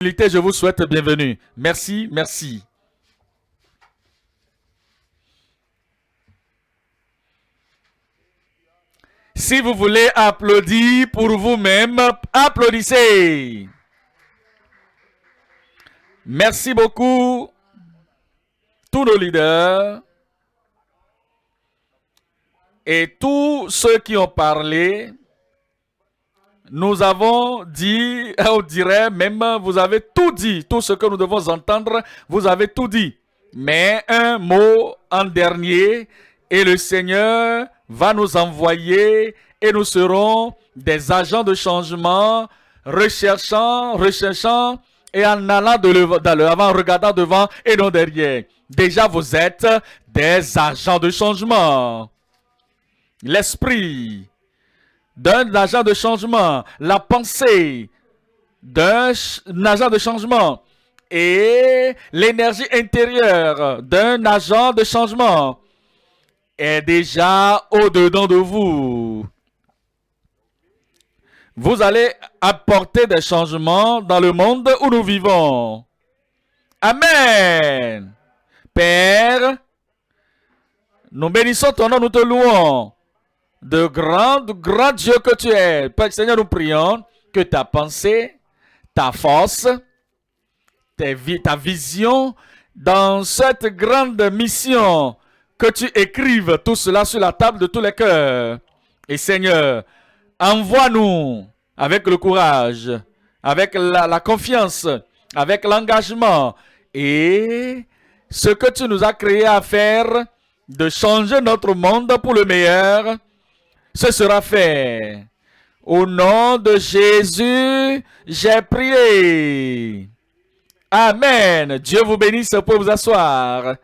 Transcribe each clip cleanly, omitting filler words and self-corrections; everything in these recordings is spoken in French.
Je vous souhaite bienvenue. Merci, merci. Si vous voulez applaudir pour vous-même, applaudissez. Merci beaucoup, tous nos leaders et tous ceux qui ont parlé. Nous avons dit, on dirait même, vous avez tout dit, tout ce que nous devons entendre, vous avez tout dit. Mais un mot en dernier, et le Seigneur va nous envoyer et nous serons des agents de changement, recherchant, et en allant dans l'avant, en regardant devant et non derrière. Déjà, vous êtes des agents de changement. L'esprit d'un agent de changement, la pensée d'un agent de changement et l'énergie intérieure d'un agent de changement est déjà au-dedans de vous. Vous allez apporter des changements dans le monde où nous vivons. Amen. Père, nous bénissons ton nom, nous te louons. De grand Dieu que tu es. Père Seigneur, nous prions que ta pensée, ta force, ta vision dans cette grande mission, que tu écrives tout cela sur la table de tous les cœurs. Et Seigneur, envoie-nous avec le courage, avec la confiance, avec l'engagement et ce que tu nous as créé à faire, de changer notre monde pour le meilleur. Ce sera fait. Au nom de Jésus, j'ai prié. Amen. Dieu vous bénisse, vous pouvez vous asseoir.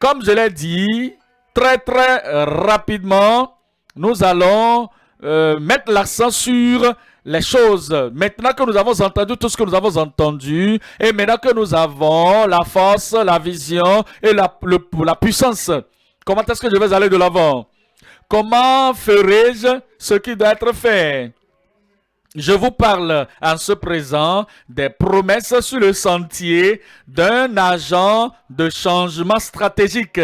Comme je l'ai dit, très rapidement, nous allons mettre l'accent sur les choses. Maintenant que nous avons entendu tout ce que nous avons entendu, et maintenant que nous avons la force, la vision et la puissance, comment est-ce que je vais aller de l'avant? Comment ferai-je ce qui doit être fait? Je vous parle en ce présent des promesses sur le sentier d'un agent de changement stratégique.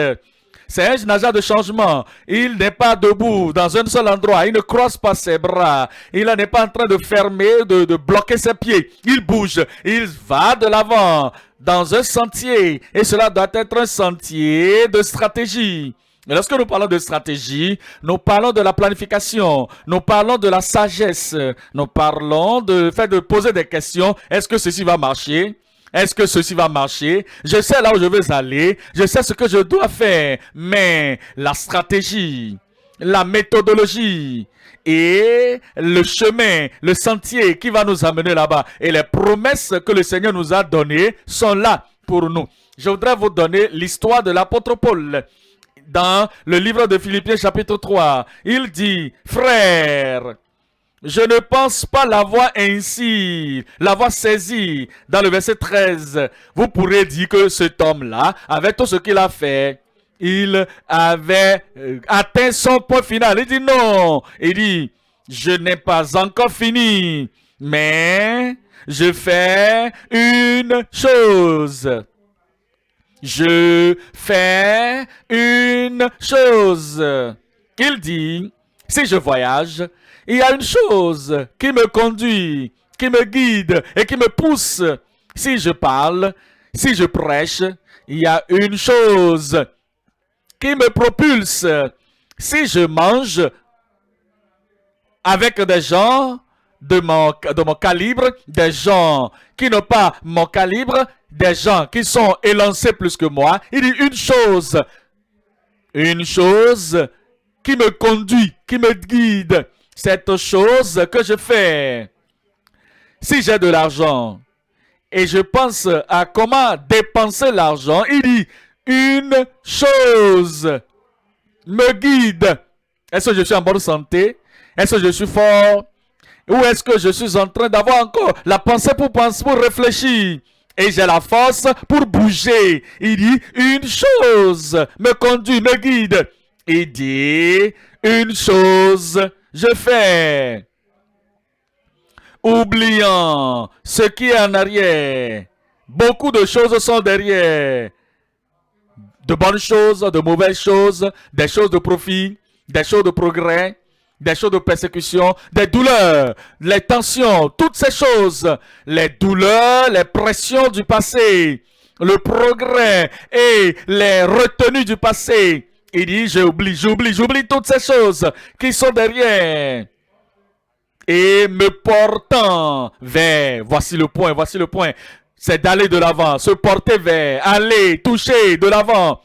C'est un agent de changement. Il n'est pas debout dans un seul endroit. Il ne croise pas ses bras. Il n'est pas en train de fermer, de bloquer ses pieds. Il bouge. Il va de l'avant dans un sentier. Et cela doit être un sentier de stratégie. Et lorsque nous parlons de stratégie, nous parlons de la planification, nous parlons de la sagesse, nous parlons de fait de poser des questions. Est-ce que ceci va marcher? Est-ce que ceci va marcher? Je sais là où je veux aller, je sais ce que je dois faire, mais la stratégie, la méthodologie et le chemin, le sentier qui va nous amener là-bas et les promesses que le Seigneur nous a données sont là pour nous. Je voudrais vous donner l'histoire de l'apôtre Paul. Dans le livre de Philippiens chapitre 3, il dit, frère, je ne pense pas l'avoir saisi. Dans le verset 13, vous pourrez dire que cet homme-là, avec tout ce qu'il a fait, il avait atteint son point final. Il dit non. Il dit, je n'ai pas encore fini, mais je fais une chose. Je fais une chose. Il dit, si je voyage, il y a une chose qui me conduit, qui me guide et qui me pousse. Si je parle, si je prêche, il y a une chose qui me propulse. Si je mange avec des gens de mon calibre, des gens qui n'ont pas mon calibre, des gens qui sont élancés plus que moi, il dit une chose qui me conduit, qui me guide, cette chose que je fais. Si j'ai de l'argent et je pense à comment dépenser l'argent, il dit une chose me guide. Est-ce que je suis en bonne santé? Est-ce que je suis fort? Ou est-ce que je suis en train d'avoir encore la pensée pour réfléchir? Et j'ai la force pour bouger. Il dit, une chose me conduit, me guide. Il dit, une chose je fais. oubliant ce qui est en arrière. Beaucoup de choses sont derrière. De bonnes choses, de mauvaises choses, des choses de profit, des choses de progrès, des choses de persécution, des douleurs, les tensions, toutes ces choses, les douleurs, les pressions du passé, le progrès et les retenues du passé. Il dit, j'oublie toutes ces choses qui sont derrière. Et me portant vers, voici le point, c'est d'aller de l'avant, se porter vers, aller, toucher de l'avant,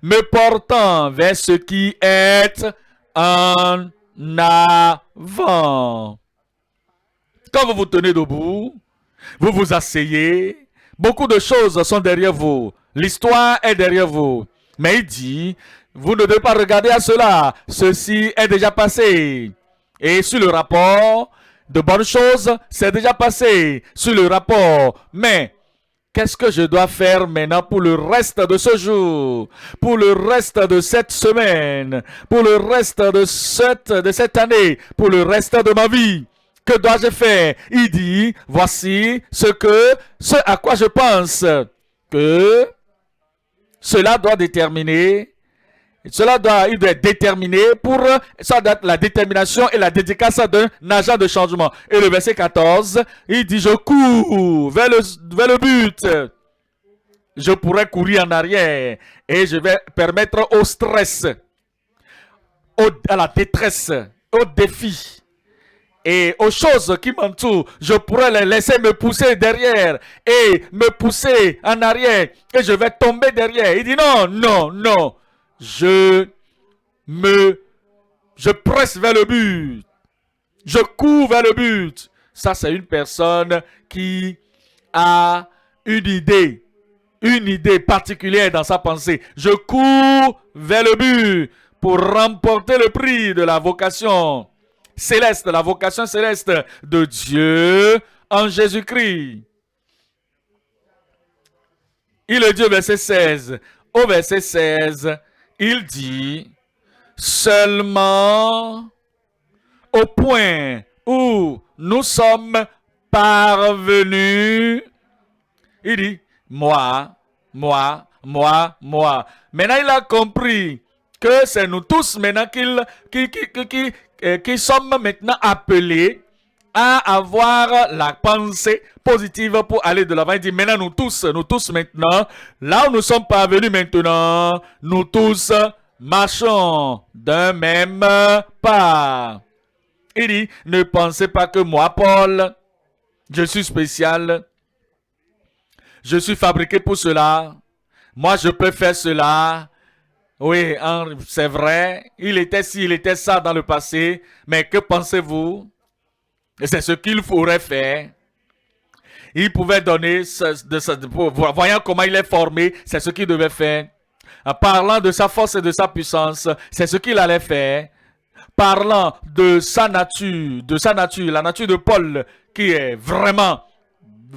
me portant vers ce qui est en avant. Quand vous vous tenez debout, vous vous asseyez, beaucoup de choses sont derrière vous, l'histoire est derrière vous, mais il dit, vous ne devez pas regarder à cela, ceci est déjà passé. Et sur le rapport, de bonnes choses, c'est déjà passé sur le rapport. Mais, qu'est-ce que je dois faire maintenant pour le reste de ce jour, pour le reste de cette semaine, pour le reste de cette année, pour le reste de ma vie? Que dois-je faire? Il dit, voici ce à quoi je pense que cela doit déterminer. Il doit être déterminé pour ça doit être la détermination et la dédicace d'un agent de changement. Et le verset 14, il dit, je cours vers le but. Je pourrais courir en arrière et je vais permettre au stress, à la détresse, au défi et aux choses qui m'entourent, je pourrais les laisser me pousser derrière et me pousser en arrière et je vais tomber derrière. Il dit non. Je presse vers le but. Je cours vers le but. Ça, c'est une personne qui a une idée particulière dans sa pensée. Je cours vers le but pour remporter le prix de la vocation céleste, de Dieu en Jésus-Christ. Il le dit au verset 16. Au verset 16, il dit, seulement au point où nous sommes parvenus, il dit, moi. Maintenant, il a compris que c'est nous tous maintenant qui sommes maintenant appelés à avoir la pensée positive pour aller de l'avant. Il dit maintenant nous tous maintenant, là où nous sommes parvenus maintenant, nous tous marchons d'un même pas. Il dit, ne pensez pas que moi, Paul, je suis spécial, je suis fabriqué pour cela, moi je peux faire cela. Oui, c'est vrai, il était ci, il était ça dans le passé, mais que pensez-vous? Et c'est ce qu'il aurait fait. Il pouvait donner, voyant comment il est formé, c'est ce qu'il devait faire. En parlant de sa force et de sa puissance, c'est ce qu'il allait faire. Parlant de sa nature, la nature de Paul, qui est vraiment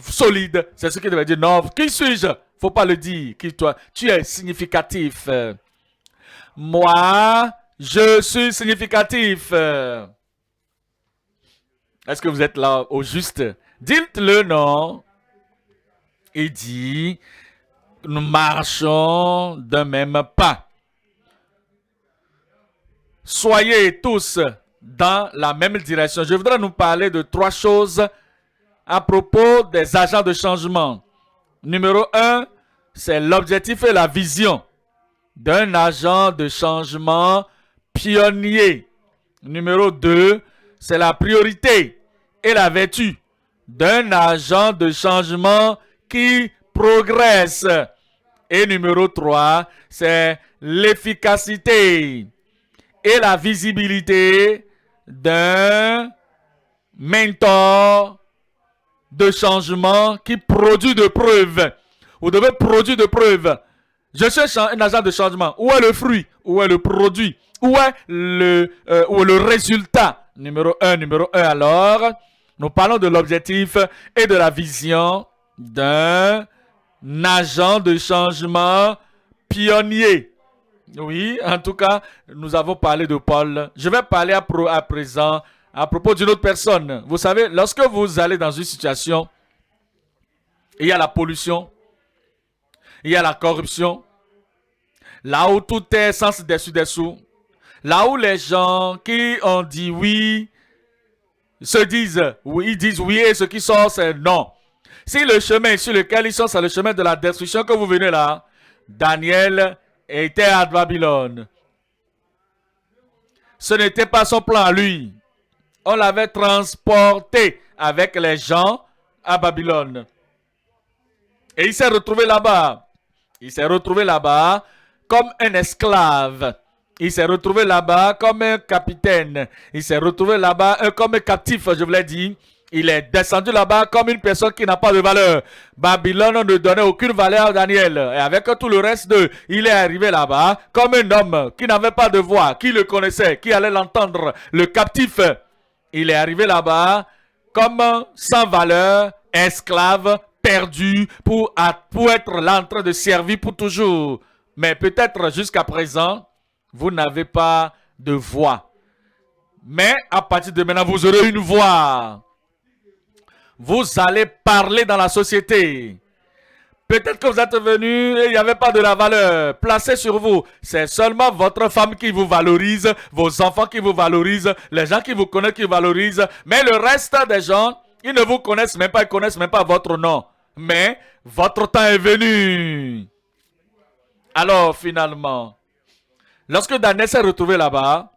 solide, c'est ce qu'il devait dire. Non, qui suis-je? Faut pas le dire. Qui toi? Tu es significatif. Moi, je suis significatif. Est-ce que vous êtes là au juste? Dites-le non. Il dit, nous marchons d'un même pas. Soyez tous dans la même direction. Je voudrais nous parler de 3 choses à propos des agents de changement. Numéro 1, c'est l'objectif et la vision d'un agent de changement pionnier. Numéro 2, c'est la priorité et la vertu d'un agent de changement qui progresse. Et numéro 3, c'est l'efficacité et la visibilité d'un mentor de changement qui produit de preuves. Vous devez produire de preuves. Je cherche un agent de changement. Où est le fruit? Où est le produit? Où est le résultat? Numéro 1 alors. Nous parlons de l'objectif et de la vision d'un agent de changement pionnier. Oui, en tout cas, nous avons parlé de Paul. Je vais parler à présent à propos d'une autre personne. Vous savez, lorsque vous allez dans une situation, il y a la pollution, il y a la corruption, là où tout est sens dessous, là où les gens qui ont dit oui se disent oui, ils disent oui et ce qui sort c'est non. Si le chemin sur lequel ils sont, c'est le chemin de la destruction que vous venez là, Daniel était à Babylone. Ce n'était pas son plan à lui. On l'avait transporté avec les gens à Babylone. Et il s'est retrouvé là-bas. Il s'est retrouvé là-bas comme un esclave. Il s'est retrouvé là-bas comme un capitaine. Il s'est retrouvé là-bas comme un captif, je vous l'ai dit. Il est descendu là-bas comme une personne qui n'a pas de valeur. Babylone ne donnait aucune valeur à Daniel. Et avec tout le reste d'eux, il est arrivé là-bas comme un homme qui n'avait pas de voix, qui le connaissait, qui allait l'entendre, le captif. Il est arrivé là-bas comme sans valeur, esclave, perdu, pour être là en train de servir pour toujours. Mais peut-être jusqu'à présent, vous n'avez pas de voix. Mais à partir de maintenant, vous aurez une voix. Vous allez parler dans la société. Peut-être que vous êtes venu et il n'y avait pas de la valeur placée sur vous. C'est seulement votre femme qui vous valorise, vos enfants qui vous valorisent, les gens qui vous connaissent qui vous valorisent. Mais le reste des gens, ils ne vous connaissent même pas, ils ne connaissent même pas votre nom. Mais votre temps est venu. Alors finalement, lorsque Daniel s'est retrouvé là-bas,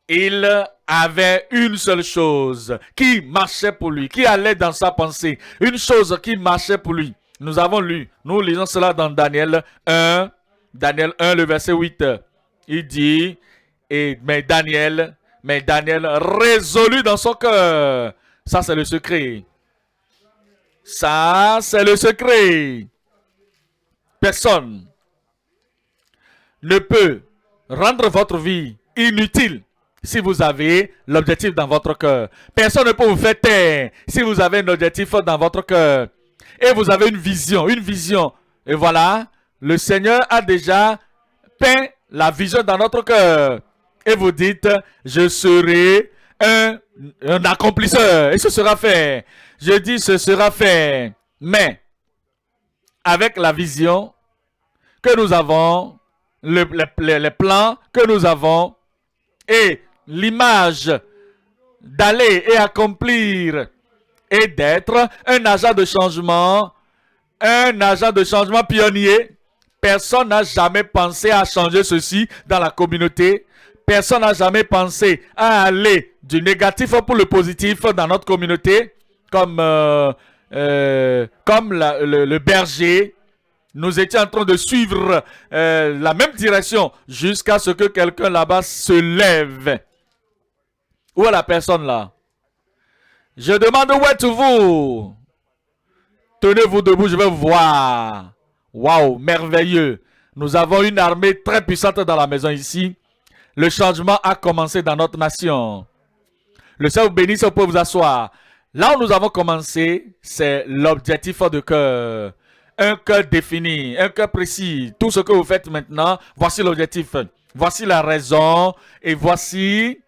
il avait une seule chose qui marchait pour lui, qui allait dans sa pensée. Une chose qui marchait pour lui. Nous avons lu, nous lisons cela dans Daniel 1, le verset 8. Il dit, mais Daniel résolu dans son cœur. Ça, c'est le secret. Ça, c'est le secret. Personne ne peut rendre votre vie inutile si vous avez l'objectif dans votre cœur. Personne ne peut vous faire taire si vous avez un objectif dans votre cœur. Et vous avez une vision. Et voilà, le Seigneur a déjà peint la vision dans notre cœur. Et vous dites, je serai un accomplisseur. Et ce sera fait. Je dis, ce sera fait. Mais, avec la vision que nous avons, les plans que nous avons, et l'image d'aller et accomplir et d'être un agent de changement pionnier. Personne n'a jamais pensé à changer ceci dans la communauté. Personne n'a jamais pensé à aller du négatif pour le positif dans notre communauté, comme le berger. Nous étions en train de suivre la même direction jusqu'à ce que quelqu'un là-bas se lève. Où est la personne là? Je demande où êtes-vous? Tenez-vous debout, je vais vous voir. Waouh, merveilleux. Nous avons une armée très puissante dans la maison ici. Le changement a commencé dans notre nation. Le Seigneur vous bénisse, vous pouvez vous asseoir. Là où nous avons commencé, c'est l'objectif de cœur. Un cœur défini, un cœur précis. Tout ce que vous faites maintenant, voici l'objectif. Voici la raison et voici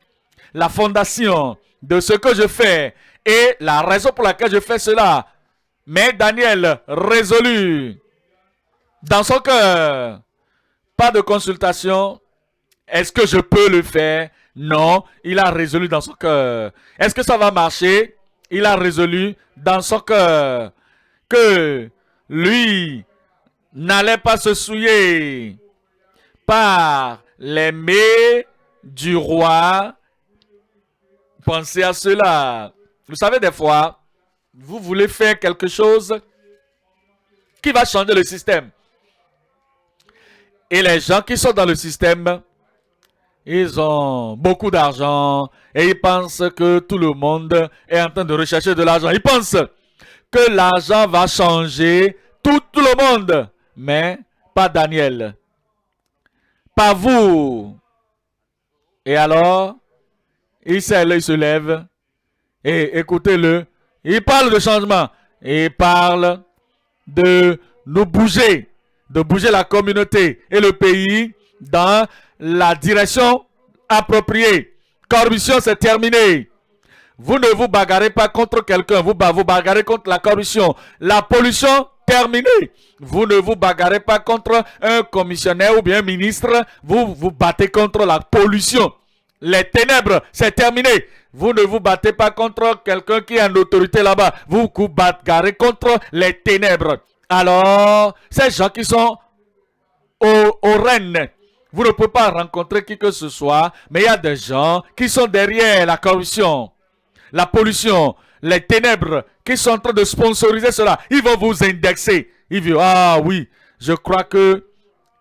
la fondation de ce que je fais et la raison pour laquelle je fais cela. Mais Daniel, résolu dans son cœur, pas de consultation. Est-ce que je peux le faire? Non, il a résolu dans son cœur. Est-ce que ça va marcher? Il a résolu dans son cœur que lui n'allait pas se souiller par les mets du roi. Pensez à cela. Vous savez, des fois, vous voulez faire quelque chose qui va changer le système. Et les gens qui sont dans le système, ils ont beaucoup d'argent et ils pensent que tout le monde est en train de rechercher de l'argent. Ils pensent que l'argent va changer tout le monde. Mais pas Daniel. Pas vous. Et alors, il se lève et écoutez-le. Il parle de changement. Il parle de nous bouger. De bouger la communauté et le pays dans la direction appropriée. Corruption, c'est terminé. Vous ne vous bagarrez pas contre quelqu'un, vous bagarrez contre la corruption. La pollution, terminée. Vous ne vous bagarrez pas contre un commissionnaire ou bien un ministre, vous vous battez contre la pollution. Les ténèbres, c'est terminé. Vous ne vous battez pas contre quelqu'un qui est en autorité là-bas. Vous vous bagarrez contre les ténèbres. Alors, ces gens qui sont au règne, vous ne pouvez pas rencontrer qui que ce soit, mais il y a des gens qui sont derrière la corruption, la pollution, les ténèbres, qui sont en train de sponsoriser cela. Ils vont vous indexer. Ils vont, ah oui, je crois que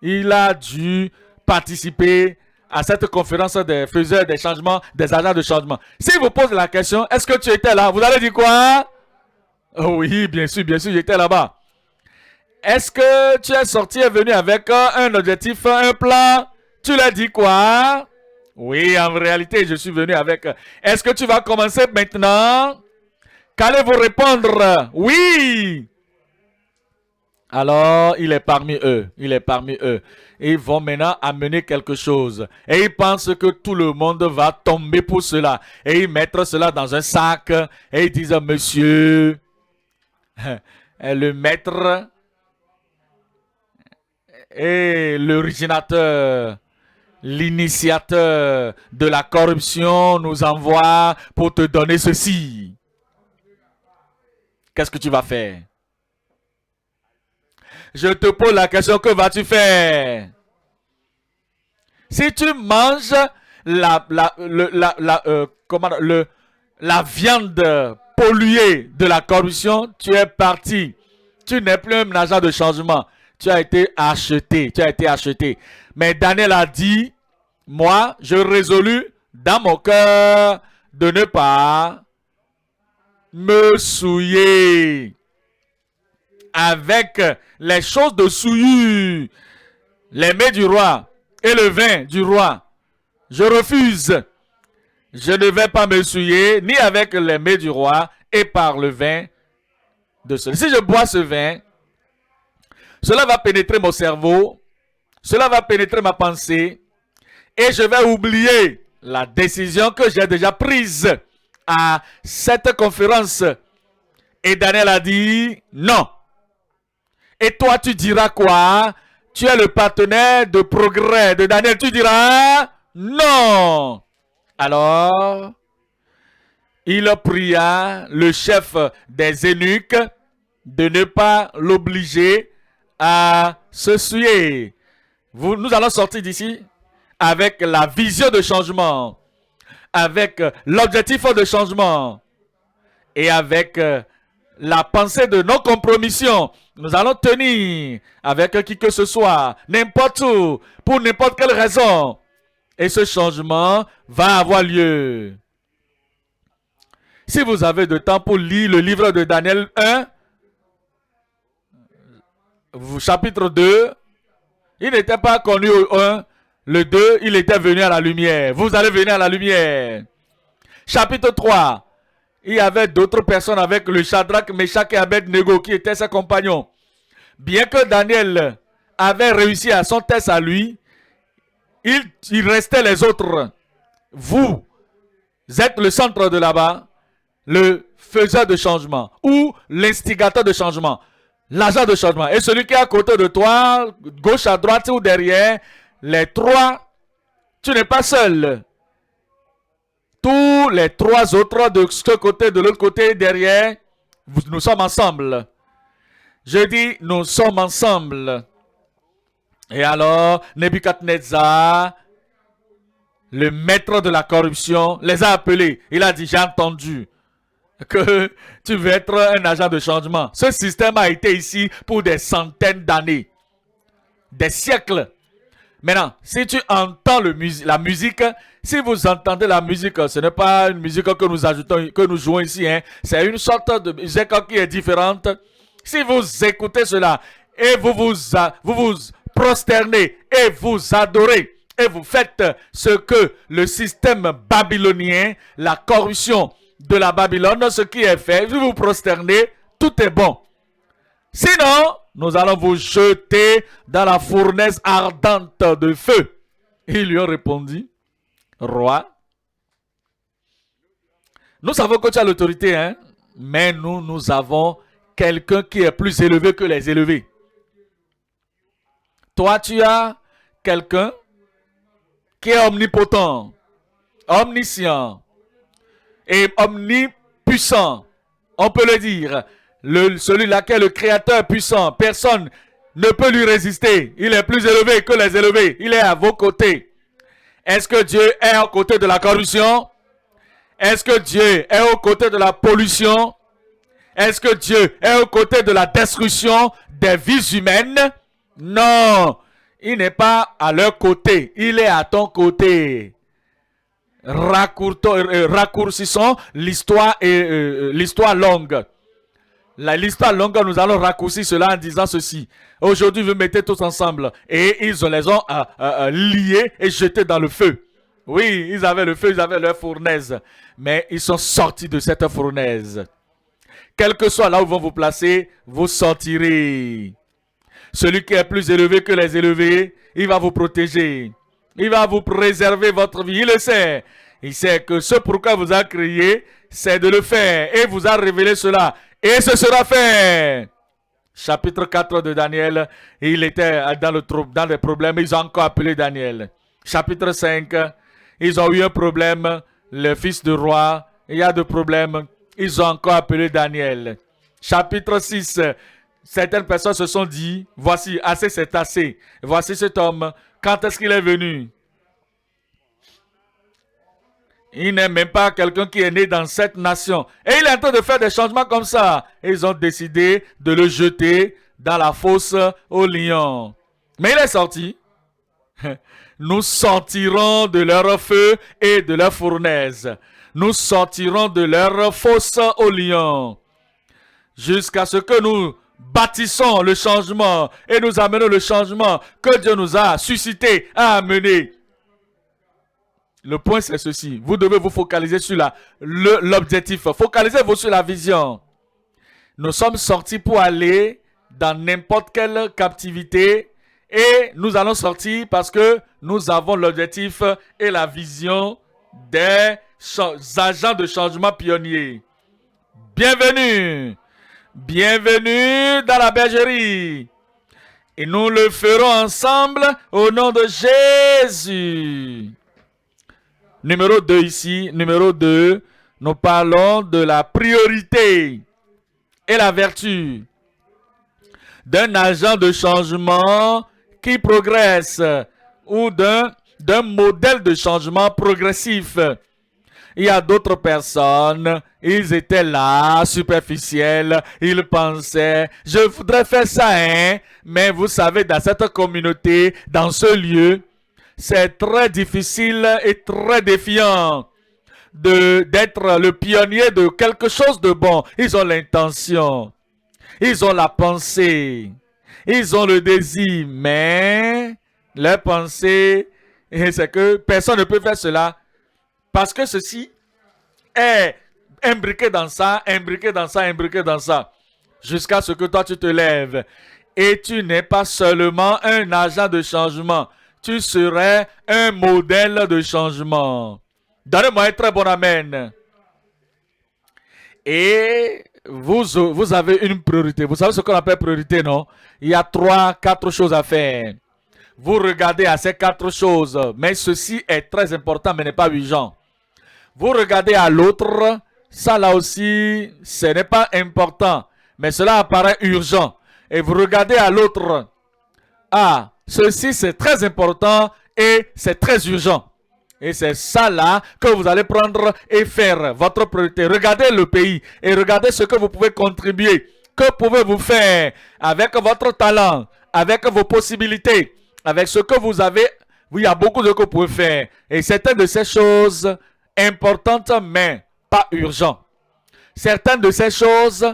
il a dû participer à cette conférence des faiseurs des changements, des agents de changement. S'il vous pose la question, est-ce que tu étais là? Vous allez dire quoi? Oh oui, bien sûr, j'étais là-bas. Est-ce que tu es sorti et venu avec un objectif, un plan? Tu l'as dit quoi? Oui, en réalité, je suis venu avec... Est-ce que tu vas commencer maintenant? Qu'allez-vous répondre? Oui! Alors, il est parmi eux. Et ils vont maintenant amener quelque chose. Et ils pensent que tout le monde va tomber pour cela. Et ils mettent cela dans un sac. Et ils disent, monsieur, le maître et l'originateur, l'initiateur de la corruption nous envoie pour te donner ceci. Qu'est-ce que tu vas faire? Je te pose la question, que vas-tu faire? Si tu manges la viande polluée de la corruption, tu es parti. Tu n'es plus un agent de changement. Tu as été acheté. Mais Daniel a dit, moi, je résolu dans mon cœur de ne pas me souiller avec les choses de souillure, les mets du roi et le vin du roi. Je refuse. Je ne vais pas me souiller ni avec les mets du roi et par le vin de celui. Si je bois ce vin, cela va pénétrer mon cerveau, cela va pénétrer ma pensée et je vais oublier la décision que j'ai déjà prise à cette conférence. Et Daniel a dit non. Et toi, tu diras quoi? Tu es le partenaire de progrès de Daniel. Tu diras non. Alors, il pria le chef des eunuques de ne pas l'obliger à se souiller. Nous allons sortir d'ici avec la vision de changement, avec l'objectif de changement et avec la pensée de non-compromission. Nous allons tenir avec qui que ce soit, n'importe où, pour n'importe quelle raison. Et ce changement va avoir lieu. Si vous avez de temps pour lire le livre de Daniel 1, chapitre 2, il n'était pas connu au 1. Le 2, il était venu à la lumière. Vous allez venir à la lumière. Chapitre 3, il y avait d'autres personnes avec le Shadrach, Meshach et Abednego qui étaient ses compagnons. Bien que Daniel avait réussi à son test à lui, il restait les autres. Vous êtes le centre de là-bas, le faiseur de changement ou l'instigateur de changement, l'agent de changement. Et celui qui est à côté de toi, gauche à droite ou derrière, les trois, tu n'es pas seul. Tous les trois autres de ce côté, de l'autre côté, derrière, nous sommes ensemble. Je dis, nous sommes ensemble. Et alors, Nebuchadnezzar, le maître de la corruption, les a appelés. Il a dit, j'ai entendu que tu veux être un agent de changement. Ce système a été ici pour des centaines d'années, des siècles. Maintenant, si tu entends la musique, si vous entendez la musique, ce n'est pas une musique que nous ajoutons, que nous jouons ici, hein. C'est une sorte de musique qui est différente. Si vous écoutez cela et vous vous prosternez et vous adorez et vous faites ce que le système babylonien, la corruption de la Babylone, ce qui est fait, vous vous prosternez, tout est bon. Sinon, nous allons vous jeter dans la fournaise ardente de feu. Ils lui ont répondu, roi, Nous savons que tu as l'autorité, hein? Mais nous avons quelqu'un qui est plus élevé que les élevés. Toi, tu as quelqu'un qui est omnipotent, omniscient et omnipuissant. On peut le dire. Celui-là qui est le créateur puissant. Personne ne peut lui résister. Il est plus élevé que les élevés. Il est à vos côtés. Est-ce que Dieu est aux côtés de la corruption? Est-ce que Dieu est aux côtés de la pollution? Est-ce que Dieu est aux côtés de la destruction des vies humaines? Non. Il n'est pas à leur côté. Il est à ton côté. Raccourcissons l'histoire longue. L'histoire longue, nous allons raccourcir cela en disant ceci. Aujourd'hui, vous mettez tous ensemble. Et ils les ont liés et jetés dans le feu. Oui, ils avaient le feu, ils avaient leur fournaise. Mais ils sont sortis de cette fournaise. Quel que soit là où vont vous placer, vous sortirez. Celui qui est plus élevé que les élevés, il va vous protéger. Il va vous préserver votre vie. Il le sait. Il sait que ce pourquoi vous a créé, c'est de le faire. Et vous a révélé cela. Et ce sera fait. Chapitre 4 de Daniel. Il était dans les problèmes. Ils ont encore appelé Daniel. Chapitre 5. Ils ont eu un problème. Le fils du roi. Il y a des problèmes. Ils ont encore appelé Daniel. Chapitre 6. Certaines personnes se sont dit, voici, assez c'est assez. Voici cet homme. Quand est-ce qu'il est venu? Il n'est même pas quelqu'un qui est né dans cette nation. Et il est en train de faire des changements comme ça. Et ils ont décidé de le jeter dans la fosse aux lions. Mais il est sorti. Nous sortirons de leur feu et de leur fournaise. Nous sortirons de leur fosse aux lions. Jusqu'à ce que nous bâtissons le changement et nous amenons le changement que Dieu nous a suscité à amener. Le point, c'est ceci. Vous devez vous focaliser sur l'objectif. Focalisez-vous sur la vision. Nous sommes sortis pour aller dans n'importe quelle captivité et nous allons sortir parce que nous avons l'objectif et la vision des agents de changement pionniers. Bienvenue! Bienvenue dans la bergerie. Et nous le ferons ensemble au nom de Jésus. Numéro 2 ici, numéro 2, nous parlons de la priorité et la vertu d'un agent de changement qui progresse ou d'un modèle de changement progressif. Il y a d'autres personnes, ils étaient là, superficiels, ils pensaient, je voudrais faire ça, hein, mais vous savez, dans cette communauté, dans ce lieu, c'est très difficile et très défiant d'être le pionnier de quelque chose de bon. Ils ont l'intention, ils ont la pensée, ils ont le désir, mais leur pensée, c'est que personne ne peut faire cela parce que ceci est imbriqué dans ça, imbriqué dans ça, imbriqué dans ça, jusqu'à ce que toi tu te lèves. Et tu n'es pas seulement un agent de changement, tu serais un modèle de changement. Donnez-moi un très bon amen. Et vous avez une priorité. Vous savez ce qu'on appelle priorité, non? Il y a 3-4 choses à faire. Vous regardez à ces 4 choses, mais ceci est très important, mais n'est pas urgent. Vous regardez à l'autre, ça là aussi, ce n'est pas important, mais cela apparaît urgent. Et vous regardez à l'autre, ah, ceci c'est très important et c'est très urgent. Et c'est ça là que vous allez prendre et faire votre priorité. Regardez le pays et regardez ce que vous pouvez contribuer. Que pouvez-vous faire avec votre talent, avec vos possibilités, avec ce que vous avez. Oui, il y a beaucoup de choses que vous pouvez faire. Et certaines de ces choses importantes, mais pas urgentes. Certaines de ces choses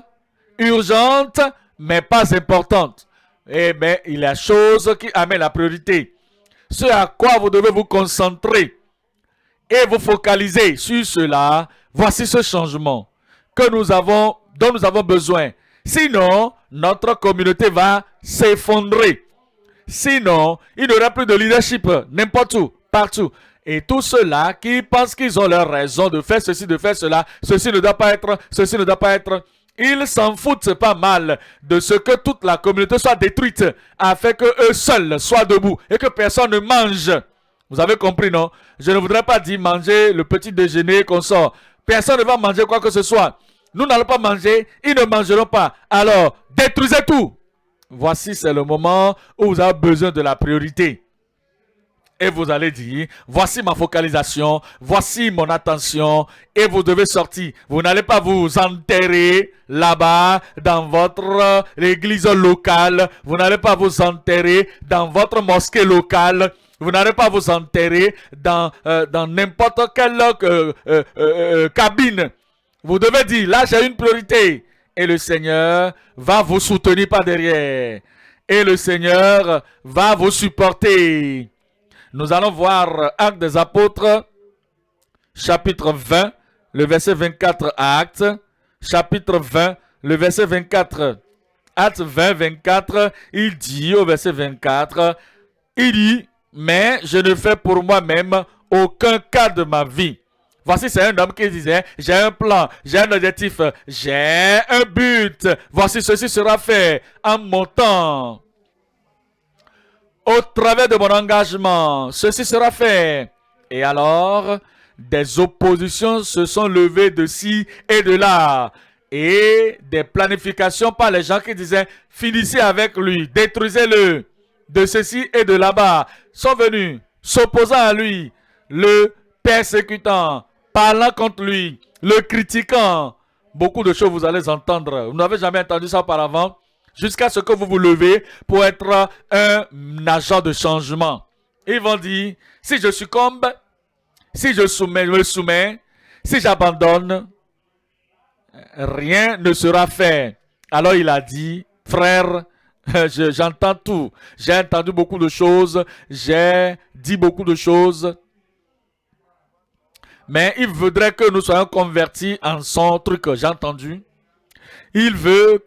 urgentes, mais pas importantes. Eh bien, il y a des choses qui amènent la priorité. Ce à quoi vous devez vous concentrer et vous focaliser sur cela. Voici ce changement que dont nous avons besoin. Sinon, notre communauté va s'effondrer. Sinon, il n'y aura plus de leadership n'importe où, partout. Et tous ceux-là qui pensent qu'ils ont leur raison de faire ceci, de faire cela, ceci ne doit pas être, ceci ne doit pas être, ils s'en foutent pas mal de ce que toute la communauté soit détruite afin que eux seuls soient debout et que personne ne mange. Vous avez compris, non? Je ne voudrais pas dire manger le petit déjeuner qu'on sort. Personne ne va manger quoi que ce soit. Nous n'allons pas manger, ils ne mangeront pas. Alors, détruisez tout. Voici, c'est le moment où vous avez besoin de la priorité. Et vous allez dire, voici ma focalisation, voici mon attention, et vous devez sortir. Vous n'allez pas vous enterrer là-bas dans votre église locale. Vous n'allez pas vous enterrer dans votre mosquée locale. Vous n'allez pas vous enterrer dans n'importe quelle cabine. Vous devez dire, là j'ai une priorité. Et le Seigneur va vous soutenir par derrière. Et le Seigneur va vous supporter. Nous allons voir Actes des Apôtres, chapitre 20, le verset 24 à Actes, chapitre 20, le verset 24. Actes 20, 24, il dit au verset 24, il dit, mais je ne fais pour moi-même aucun cas de ma vie. Voici, c'est un homme qui disait, j'ai un plan, j'ai un objectif, j'ai un but. Voici, ceci sera fait en mon temps. Au travers de mon engagement, ceci sera fait. Et alors, des oppositions se sont levées de ci et de là. Et des planifications par les gens qui disaient, finissez avec lui, détruisez-le. De ceci et de là-bas sont venus, s'opposant à lui, le persécutant, parlant contre lui, le critiquant. Beaucoup de choses vous allez entendre. Vous n'avez jamais entendu ça auparavant. Jusqu'à ce que vous vous levez pour être un agent de changement. Ils vont dire, si je succombe, si je me soumets, si j'abandonne, rien ne sera fait. Alors il a dit, frère, j'entends tout. J'ai entendu beaucoup de choses, j'ai dit beaucoup de choses. Mais il voudrait que nous soyons convertis en son truc, j'ai entendu. Il veut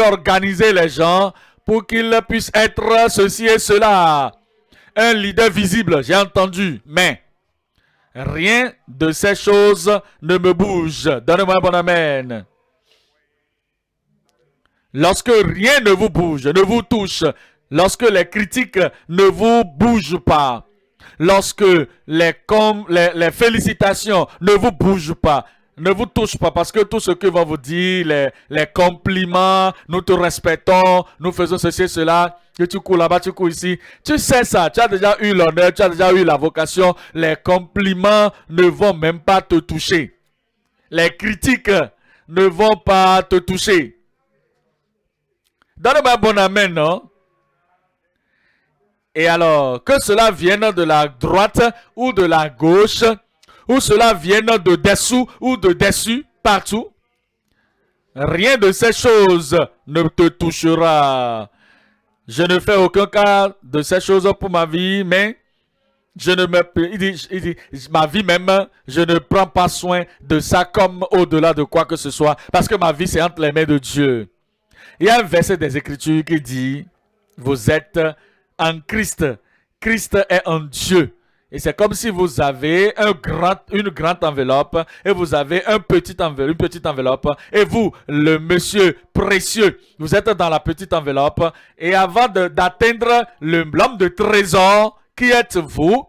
organiser les gens pour qu'ils puissent être ceci et cela. Un leader visible, j'ai entendu, mais rien de ces choses ne me bouge. Donnez-moi un bon amen. Lorsque rien ne vous bouge, ne vous touche, lorsque les critiques ne vous bougent pas, lorsque les félicitations ne vous bougent pas, ne vous touche pas, parce que tout ce que va vous dire, les compliments, nous te respectons, nous faisons ceci et cela, que tu cours là-bas, tu cours ici. Tu sais ça, tu as déjà eu l'honneur, tu as déjà eu la vocation. Les compliments ne vont même pas te toucher. Les critiques ne vont pas te toucher. Donne-moi un bon amen, non? Et alors, que cela vienne de la droite ou de la gauche, ou cela vienne de dessous ou de dessus, partout, rien de ces choses ne te touchera. Je ne fais aucun cas de ces choses pour ma vie, mais il dit, ma vie même, je ne prends pas soin de ça comme au-delà de quoi que ce soit, parce que ma vie c'est entre les mains de Dieu. Il y a un verset des Écritures qui dit, vous êtes en Christ. Christ est en Dieu. Et c'est comme si vous avez une grande enveloppe et vous avez une petite enveloppe. Et vous, le monsieur précieux, vous êtes dans la petite enveloppe. Et avant d'atteindre l'homme de trésor qui êtes vous,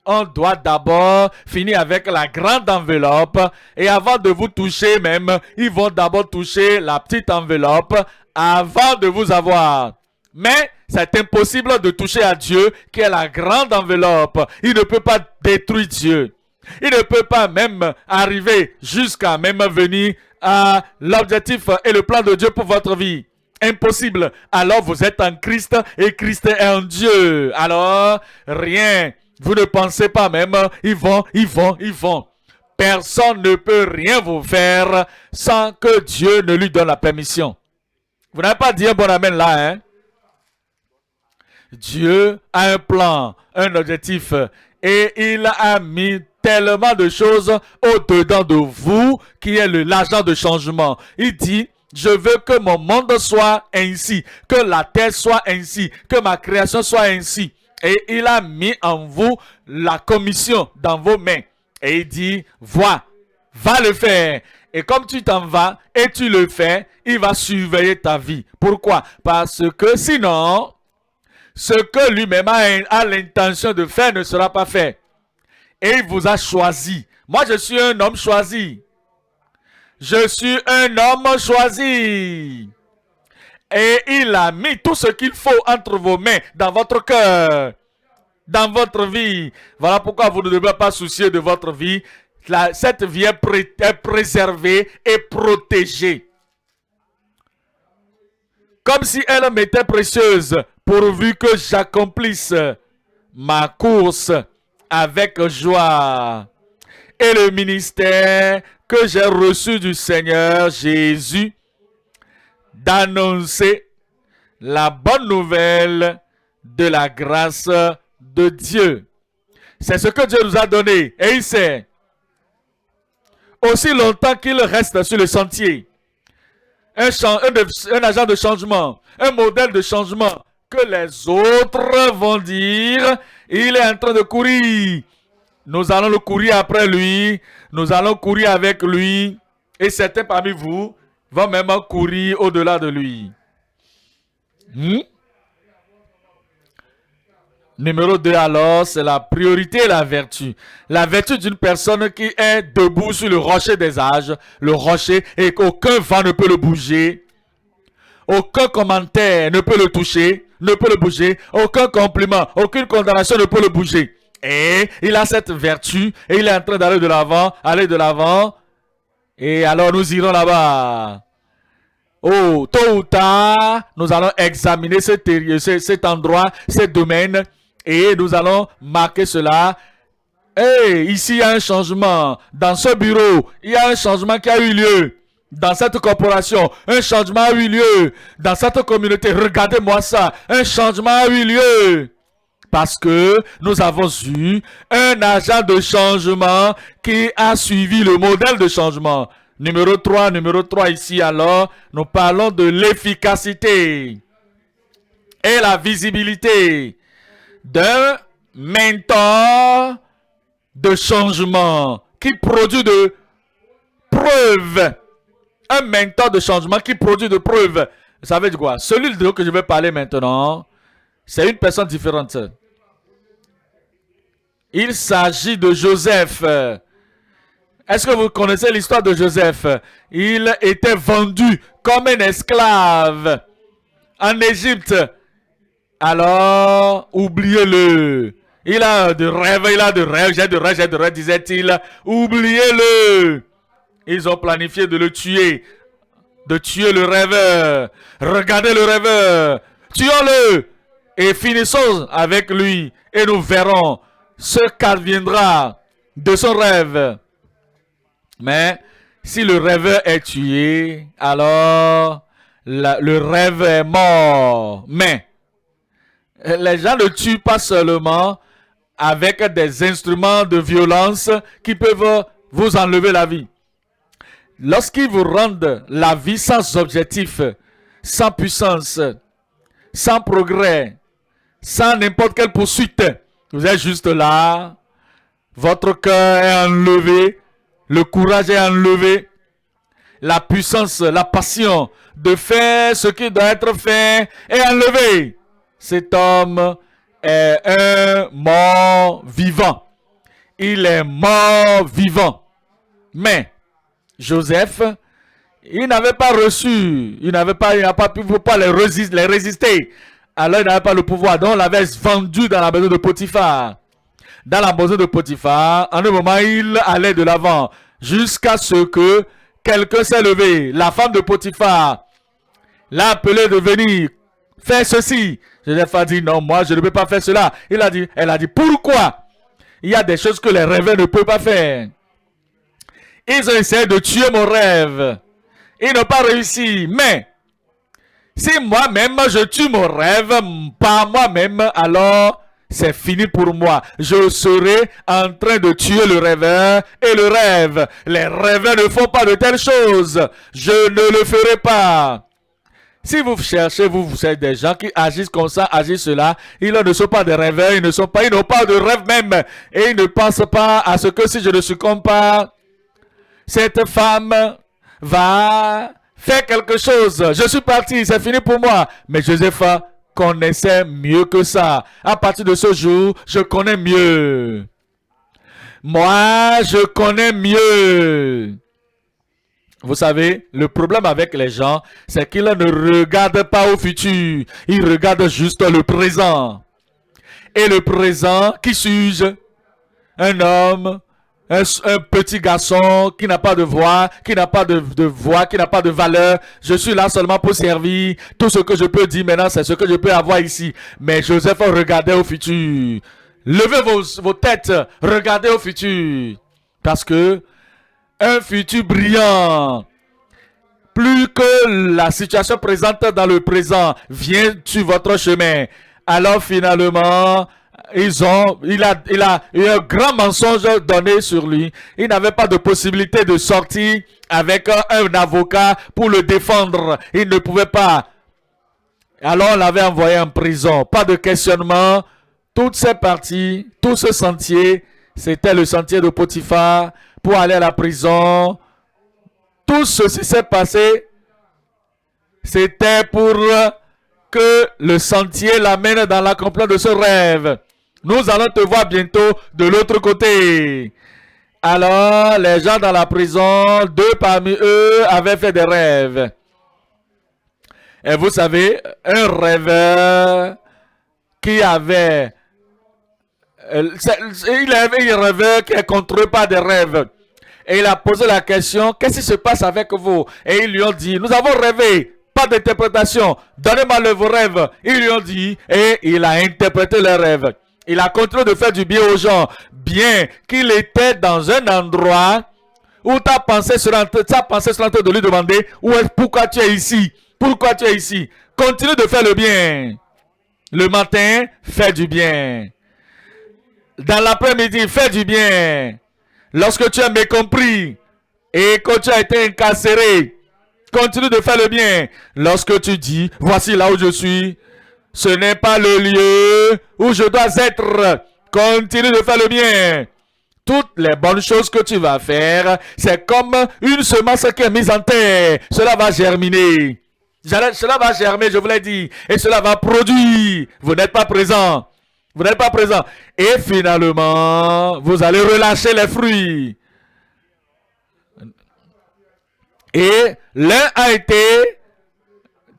on doit d'abord finir avec la grande enveloppe. Et avant de vous toucher même, ils vont d'abord toucher la petite enveloppe avant de vous avoir. Mais c'est impossible de toucher à Dieu qui est la grande enveloppe. Il ne peut pas détruire Dieu. Il ne peut pas même arriver jusqu'à même venir à l'objectif et le plan de Dieu pour votre vie. Impossible. Alors vous êtes en Christ et Christ est en Dieu. Alors rien. Vous ne pensez pas même. Ils vont. Personne ne peut rien vous faire sans que Dieu ne lui donne la permission. Vous n'avez pas dit un bon amen là, hein? Dieu a un plan, un objectif, et il a mis tellement de choses au-dedans de vous qui est l'agent de changement. Il dit, je veux que mon monde soit ainsi, que la terre soit ainsi, que ma création soit ainsi. Et il a mis en vous la commission dans vos mains. Et il dit, va le faire. Et comme tu t'en vas et tu le fais, il va surveiller ta vie. Pourquoi? Parce que sinon, ce que lui-même a l'intention de faire ne sera pas fait. Et il vous a choisi. Moi, je suis un homme choisi. Je suis un homme choisi. Et il a mis tout ce qu'il faut entre vos mains, dans votre cœur, dans votre vie. Voilà pourquoi vous ne devez pas soucier de votre vie. Cette vie est préservée et protégée. Comme si elle m'était précieuse, pourvu que j'accomplisse ma course avec joie. Et le ministère que j'ai reçu du Seigneur Jésus, d'annoncer la bonne nouvelle de la grâce de Dieu. C'est ce que Dieu nous a donné. Et il sait, aussi longtemps qu'il reste sur le sentier, un agent de changement, un modèle de changement, que les autres vont dire, il est en train de courir. Nous allons le courir après lui, nous allons courir avec lui, et certains parmi vous vont même courir au-delà de lui. Numéro 2 alors, c'est la priorité et la vertu. La vertu d'une personne qui est debout sur le rocher des âges, le rocher, et qu'aucun vent ne peut le bouger, aucun commentaire ne peut le toucher, ne peut le bouger, aucun compliment, aucune condamnation ne peut le bouger. Et il a cette vertu, et il est en train d'aller de l'avant, et alors nous irons là-bas. Oh, tôt ou tard, nous allons examiner cet endroit, ce domaine, et nous allons marquer cela. Et ici, il y a un changement. Dans ce bureau, il y a un changement qui a eu lieu. Dans cette corporation, un changement a eu lieu. Dans cette communauté, regardez-moi ça, un changement a eu lieu. Parce que nous avons eu un agent de changement qui a suivi le modèle de changement. Numéro 3 ici alors, nous parlons de l'efficacité et la visibilité d'un mentor de changement qui produit de preuves. Un mentor de changement qui produit de preuves. Vous savez de quoi? Celui dont je vais parler maintenant, c'est une personne différente. Il s'agit de Joseph. Est-ce que vous connaissez l'histoire de Joseph? Il était vendu comme un esclave en Égypte. Alors, oubliez-le. Il a de rêves, j'ai de rêves, disait-il. Oubliez-le. Ils ont planifié de le tuer. De tuer le rêveur. Regardez le rêveur. Tuons-le. Et finissons avec lui. Et nous verrons ce qu'adviendra de son rêve. Mais si le rêveur est tué, alors le rêve est mort. Mais les gens ne tuent pas seulement avec des instruments de violence qui peuvent vous enlever la vie. Lorsqu'ils vous rendent la vie sans objectif, sans puissance, sans progrès, sans n'importe quelle poursuite, vous êtes juste là, votre cœur est enlevé, le courage est enlevé, la puissance, la passion de faire ce qui doit être fait est enlevée. Cet homme est un mort vivant. Il est mort vivant. Mais Joseph, il n'avait pas reçu, il n'a pas pu les résister. Alors il n'avait pas le pouvoir. Donc on l'avait vendu dans la maison de Potiphar. Dans la maison de Potiphar, en un moment, il allait de l'avant jusqu'à ce que quelqu'un s'est levé. La femme de Potiphar l'a appelé de venir faire ceci. Joseph a dit non, moi je ne peux pas faire cela. Elle a dit pourquoi? Il y a des choses que les rêveurs ne peuvent pas faire. Ils ont essayé de tuer mon rêve. Ils n'ont pas réussi. Mais si moi-même je tue mon rêve par moi-même, alors c'est fini pour moi. Je serai en train de tuer le rêveur et le rêve. Les rêveurs ne font pas de telles choses. Je ne le ferai pas. Si vous cherchez, vous êtes des gens qui agissent comme ça, agissent cela, ils ne sont pas des rêveurs, ils n'ont pas de rêve même. Et ils ne pensent pas à ce que si je ne succombe pas, cette femme va faire quelque chose. Je suis parti, c'est fini pour moi. Mais Joseph connaissait mieux que ça. À partir de ce jour, je connais mieux. Moi, je connais mieux. Vous savez, le problème avec les gens, c'est qu'ils ne regardent pas au futur. Ils regardent juste le présent. Et le présent, qui suis-je? Un homme, un petit garçon qui n'a pas de voix, qui n'a pas de voix, qui n'a pas de valeur. Je suis là seulement pour servir. Tout ce que je peux dire maintenant, c'est ce que je peux avoir ici. Mais Joseph regardait au futur. Levez vos têtes, regardez au futur. Parce que un futur brillant, plus que la situation présente dans le présent vient sur votre chemin. Alors finalement, il a eu un grand mensonge donné sur lui. Il n'avait pas de possibilité de sortir avec un avocat pour le défendre. Il ne pouvait pas. Alors on l'avait envoyé en prison. Pas de questionnement. Toutes ces parties, tout ce sentier, c'était le sentier de Potiphar pour aller à la prison. Tout ceci s'est passé. C'était pour que le sentier l'amène dans l'accomplissement de ce rêve. Nous allons te voir bientôt de l'autre côté. Alors, les gens dans la prison, 2 parmi eux avaient fait des rêves. Et vous savez, un rêveur qui avait... il avait un rêveur qui est contrôlé par des rêves. Et il a posé la question, qu'est-ce qui se passe avec vous? Et ils lui ont dit, nous avons rêvé. Pas d'interprétation. Donnez-moi vos rêves. Ils lui ont dit, et il a interprété les rêves. Il a continué de faire du bien aux gens. Bien qu'il était dans un endroit où ta pensée sera en train de lui demander, pourquoi tu es ici? Pourquoi tu es ici? Continue de faire le bien. Le matin, fais du bien. Dans l'après-midi, fais du bien. Lorsque tu es mécompris et que tu as été incarcéré, continue de faire le bien. Lorsque tu dis, voici là où je suis, ce n'est pas le lieu où je dois être. Continue de faire le bien. Toutes les bonnes choses que tu vas faire, c'est comme une semence qui est mise en terre. Cela va germiner. Cela va germer, je vous l'ai dit. Et cela va produire. Vous n'êtes pas présent. Vous n'êtes pas présent. Et finalement, vous allez relâcher les fruits. Et l'un a été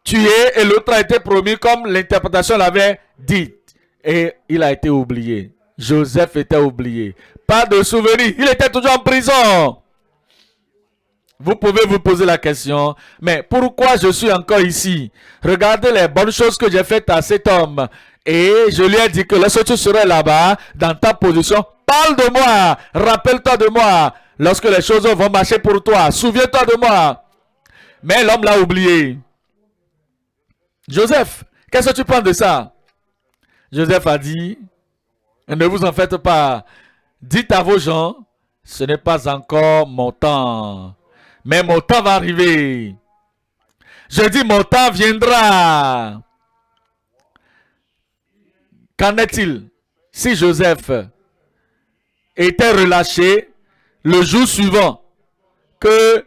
tué et l'autre a été promu comme l'interprétation l'avait dit. Et il a été oublié. Joseph était oublié. Pas de souvenir. Il était toujours en prison. Vous pouvez vous poser la question, mais pourquoi je suis encore ici? Regardez les bonnes choses que j'ai faites à cet homme. Et je lui ai dit que lorsque tu serais là-bas, dans ta position, parle de moi. Rappelle-toi de moi. Lorsque les choses vont marcher pour toi, souviens-toi de moi. Mais l'homme l'a oublié. Joseph, qu'est-ce que tu penses de ça? Joseph a dit, ne vous en faites pas. Dites à vos gens, ce n'est pas encore mon temps. Mais mon temps va arriver. Je dis, mon temps viendra. Qu'en est-il si Joseph était relâché le jour suivant que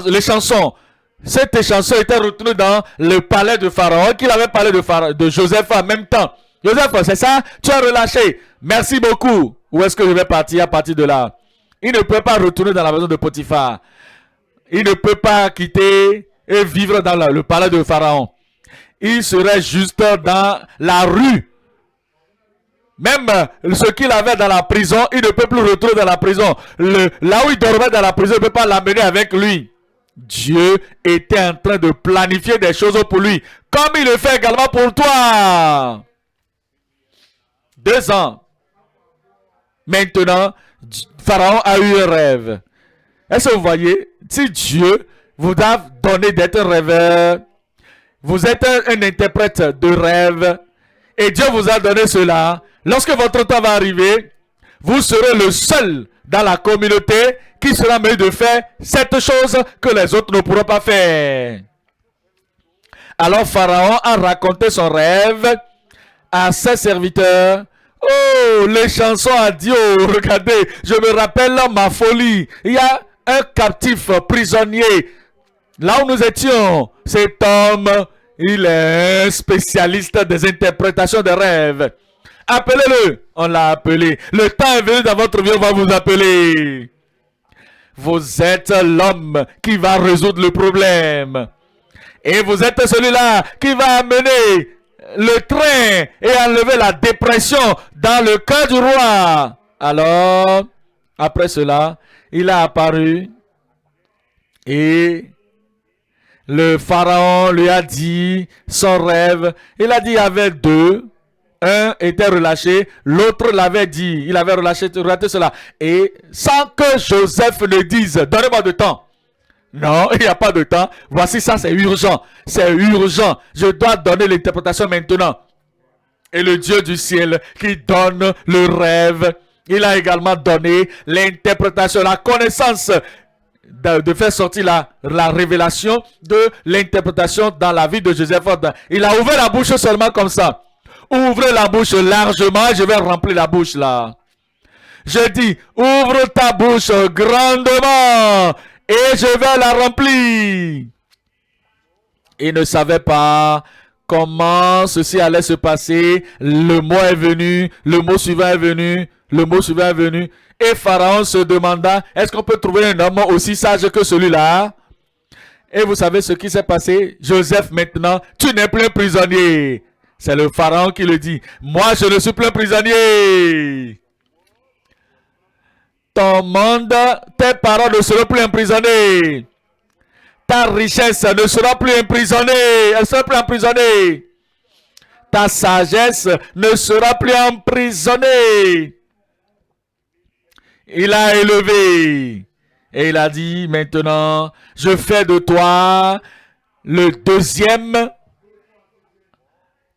les chansons, cette échanson était retenue dans le palais de Pharaon, qu'il avait parlé de Joseph en même temps. Joseph, c'est ça? Tu as relâché. Merci beaucoup. Où est-ce que je vais partir à partir de là? Il ne peut pas retourner dans la maison de Potiphar. Il ne peut pas quitter et vivre dans le palais de Pharaon. Il serait juste dans la rue. Même ce qu'il avait dans la prison, il ne peut plus retourner dans la prison. Là où il dormait dans la prison, il ne peut pas l'amener avec lui. Dieu était en train de planifier des choses pour lui, comme il le fait également pour toi. 2 ans. Maintenant, Pharaon a eu un rêve. Est-ce que vous voyez? Si Dieu vous a donné d'être rêveur, vous êtes un interprète de rêve, et Dieu vous a donné cela, lorsque votre temps va arriver, vous serez le seul dans la communauté qui sera en mesure de faire cette chose que les autres ne pourront pas faire. Alors Pharaon a raconté son rêve à ses serviteurs. Oh, les chansons à Dieu, regardez, je me rappelle ma folie. Il y a un captif prisonnier. Là où nous étions, cet homme, il est un spécialiste des interprétations des rêves. Appelez-le. On l'a appelé. Le temps est venu dans votre vie, on va vous appeler. Vous êtes l'homme qui va résoudre le problème. Et vous êtes celui-là qui va amener le train et enlever la dépression dans le cœur du roi. Alors, après cela, il a apparu et le pharaon lui a dit son rêve. Il a dit il y avait deux. Un était relâché, l'autre l'avait dit. Il avait relâché cela. Et sans que Joseph ne dise, donnez-moi de temps. Non, il n'y a pas de temps. Voici ça, c'est urgent. C'est urgent. Je dois donner l'interprétation maintenant. Et le Dieu du ciel qui donne le rêve, il a également donné l'interprétation, la connaissance de faire sortir la révélation de l'interprétation dans la vie de Joseph. Il a ouvert la bouche seulement comme ça. Ouvrez la bouche largement, je vais remplir la bouche là. Je dis, ouvre ta bouche grandement et je vais la remplir. Il ne savait pas comment ceci allait se passer. Le mot est venu, le mot suivant est venu, le mot suivant est venu. Et Pharaon se demanda, est-ce qu'on peut trouver un homme aussi sage que celui-là? Et vous savez ce qui s'est passé? Joseph maintenant, tu n'es plus un prisonnier. C'est le Pharaon qui le dit. Moi, je ne suis plus un prisonnier. Ton monde, tes parents ne seront plus emprisonnés. Ta richesse ne sera plus emprisonnée. Elle sera plus emprisonnée. Ta sagesse ne sera plus emprisonnée. Il a élevé. Et il a dit, maintenant, je fais de toi le deuxième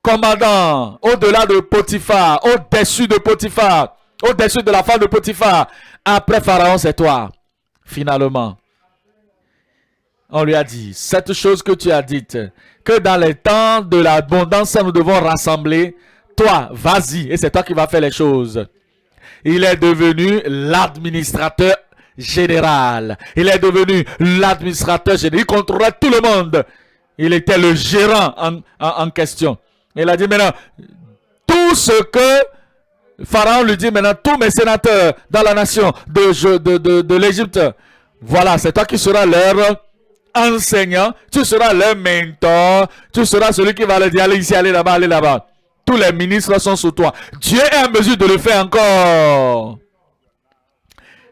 commandant, au-delà de Potiphar, au-dessus de Potiphar, au-dessus de la femme de Potiphar. Après Pharaon, c'est toi. Finalement, on lui a dit, cette chose que tu as dite, que dans les temps de l'abondance, nous devons rassembler, toi, vas-y, et c'est toi qui vas faire les choses. Il est devenu l'administrateur général. Il est devenu l'administrateur général. Il contrôlait tout le monde. Il était le gérant en question. Il a dit maintenant, tout ce que Pharaon lui dit maintenant, tous mes sénateurs dans la nation de l'Égypte, voilà, c'est toi qui seras leur enseignant, tu seras leur mentor, tu seras celui qui va leur dire, allez ici, allez là-bas, allez là-bas. Tous les ministres sont sous toi. Dieu est en mesure de le faire encore.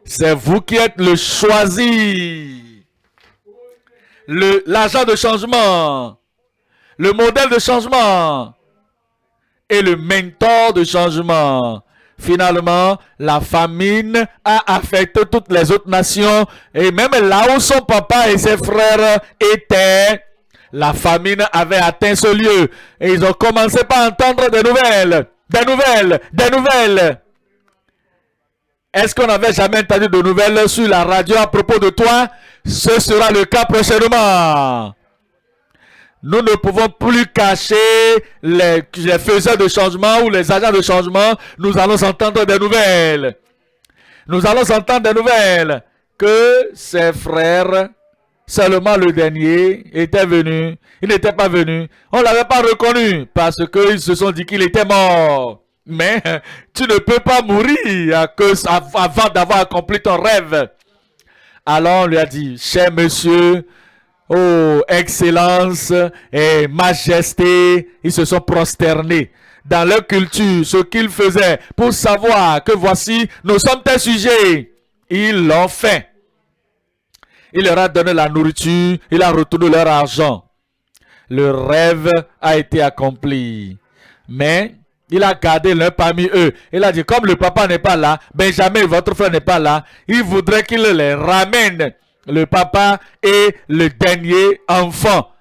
C'est vous qui êtes le choisi. L'agent de changement. Le modèle de changement et le mentor de changement. Finalement, la famine a affecté toutes les autres nations et même là où son papa et ses frères étaient, la famine avait atteint ce lieu et ils ont commencé par entendre des nouvelles, des nouvelles, des nouvelles. Est-ce qu'on n'avait jamais entendu de nouvelles sur la radio à propos de toi? Ce sera le cas prochainement. Nous ne pouvons plus cacher les faiseurs de changement ou les agents de changement. Nous allons entendre des nouvelles. Nous allons entendre des nouvelles que ses frères, seulement le dernier, était venu. Il n'était pas venu. On ne l'avait pas reconnu parce qu'ils se sont dit qu'il était mort. Mais tu ne peux pas mourir avant d'avoir accompli ton rêve. Alors on lui a dit, cher monsieur, oh, excellence et majesté, ils se sont prosternés dans leur culture, ce qu'ils faisaient pour savoir que voici, nous sommes tes sujets. Ils l'ont fait. Il leur a donné la nourriture, il a retourné leur argent. Le rêve a été accompli. Mais il a gardé l'un parmi eux. Il a dit, comme le papa n'est pas là, Benjamin, votre frère n'est pas là, il voudrait qu'il les ramène. Le papa et le dernier enfant.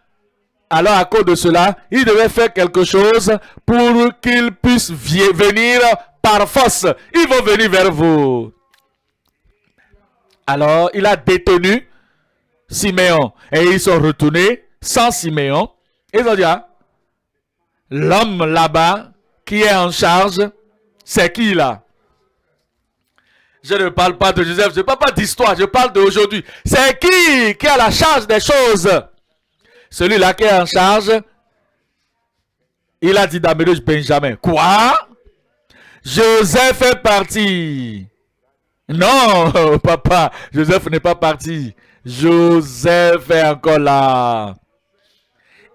Alors à cause de cela, il devait faire quelque chose pour qu'ils puissent venir par force. Ils vont venir vers vous. Alors, il a détenu Siméon. Et ils sont retournés sans Siméon. Ils ont dit, ah, l'homme là-bas qui est en charge, c'est qui là? Je ne parle pas de Joseph, je ne parle pas d'histoire, je parle d'aujourd'hui. C'est qui a la charge des choses? Celui-là qui est en charge, il a dit d'amener Benjamin. Quoi? Joseph est parti. Non, papa, Joseph n'est pas parti. Joseph est encore là.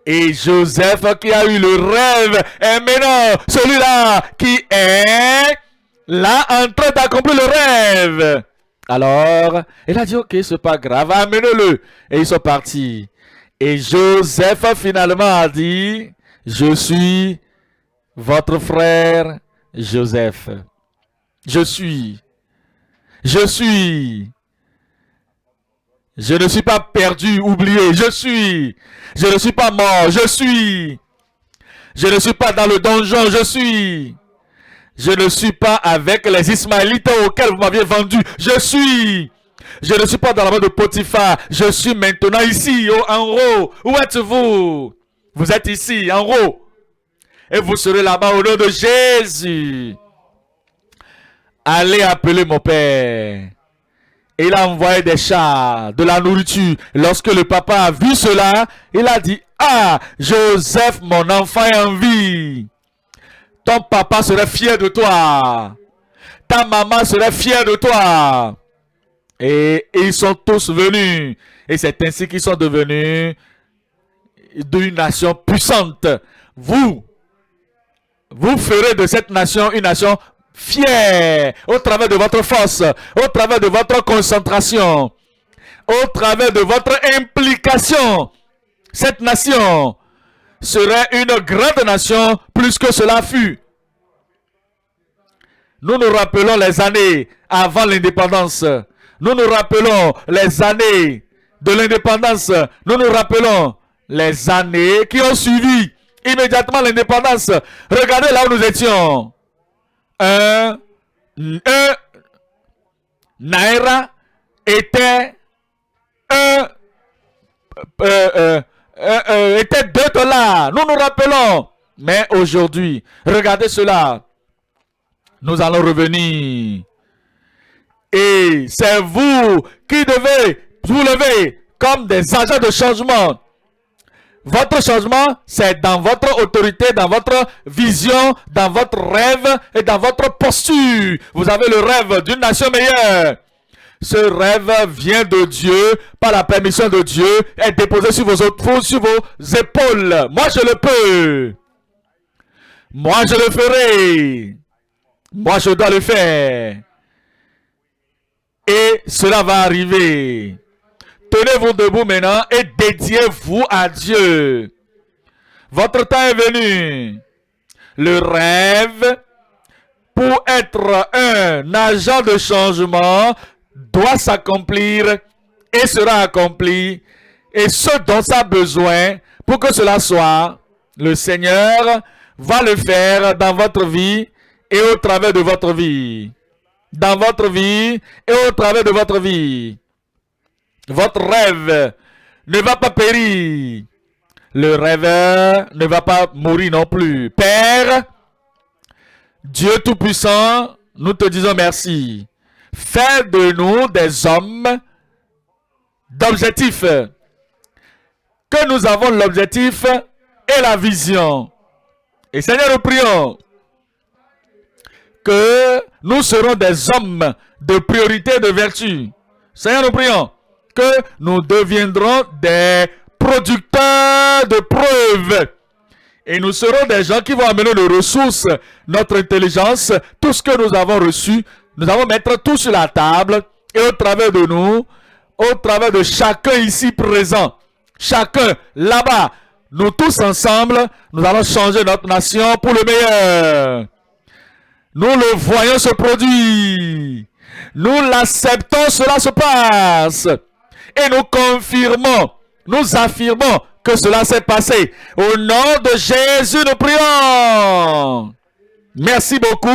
Et Joseph qui a eu le rêve est maintenant celui-là qui est là en train d'accomplir le rêve. Alors, il a dit, ok, c'est pas grave, amenez-le. Et ils sont partis. Et Joseph finalement a dit, je suis votre frère Joseph. Je ne suis pas perdu, oublié. Je ne suis pas mort. Je ne suis pas dans le donjon. Je ne suis pas avec les Ismaélites auxquels vous m'aviez vendu. Je ne suis pas dans la main de Potiphar. Je suis maintenant ici, en haut. Où êtes-vous? Vous êtes ici, en haut. Et vous serez là-bas au nom de Jésus. Allez appeler mon père. Et il a envoyé des chars, de la nourriture. Lorsque le papa a vu cela, il a dit, ah, Joseph, mon enfant est en vie. Ton papa serait fier de toi. Ta maman serait fière de toi. Et ils sont tous venus. Et c'est ainsi qu'ils sont devenus d'une nation puissante. Vous ferez de cette nation une nation fière au travers de votre force, au travers de votre concentration, au travers de votre implication. Cette nation serait une grande nation plus que cela fut. Nous nous rappelons les années avant l'indépendance. Nous nous rappelons les années de l'indépendance. Nous nous rappelons les années qui ont suivi immédiatement l'indépendance. Regardez là où nous étions. Un naira était était 2 $. Nous nous rappelons. Mais aujourd'hui, regardez cela. Nous allons revenir. Et c'est vous qui devez vous lever comme des agents de changement. Votre changement, c'est dans votre autorité, dans votre vision, dans votre rêve et dans votre posture. Vous avez le rêve d'une nation meilleure. Ce rêve vient de Dieu, par la permission de Dieu, est déposé sur vos épaules. Moi, je le peux. Moi, je le ferai. Moi, je dois le faire. Et cela va arriver. Tenez-vous debout maintenant et dédiez-vous à Dieu. Votre temps est venu. Le rêve, pour être un agent de changement, doit s'accomplir et sera accompli. Et ce dont ça a besoin, pour que cela soit, le Seigneur va le faire dans votre vie et au travers de votre vie. Dans votre vie et au travers de votre vie. Votre rêve ne va pas périr. Le rêveur ne va pas mourir non plus. Père, Dieu Tout-Puissant, nous te disons merci. Fais de nous des hommes d'objectifs. Que nous avons l'objectif et la vision. Et Seigneur, nous prions que nous serons des hommes de priorité et de vertu. Seigneur, nous prions que nous deviendrons des producteurs de preuves. Et nous serons des gens qui vont amener nos ressources, notre intelligence, tout ce que nous avons reçu. Nous allons mettre tout sur la table et au travers de nous, au travers de chacun ici présent, chacun là-bas, nous tous ensemble, nous allons changer notre nation pour le meilleur. Nous le voyons se produire. Nous l'acceptons, cela se passe. Et nous confirmons, nous affirmons que cela s'est passé. Au nom de Jésus, nous prions. Merci beaucoup.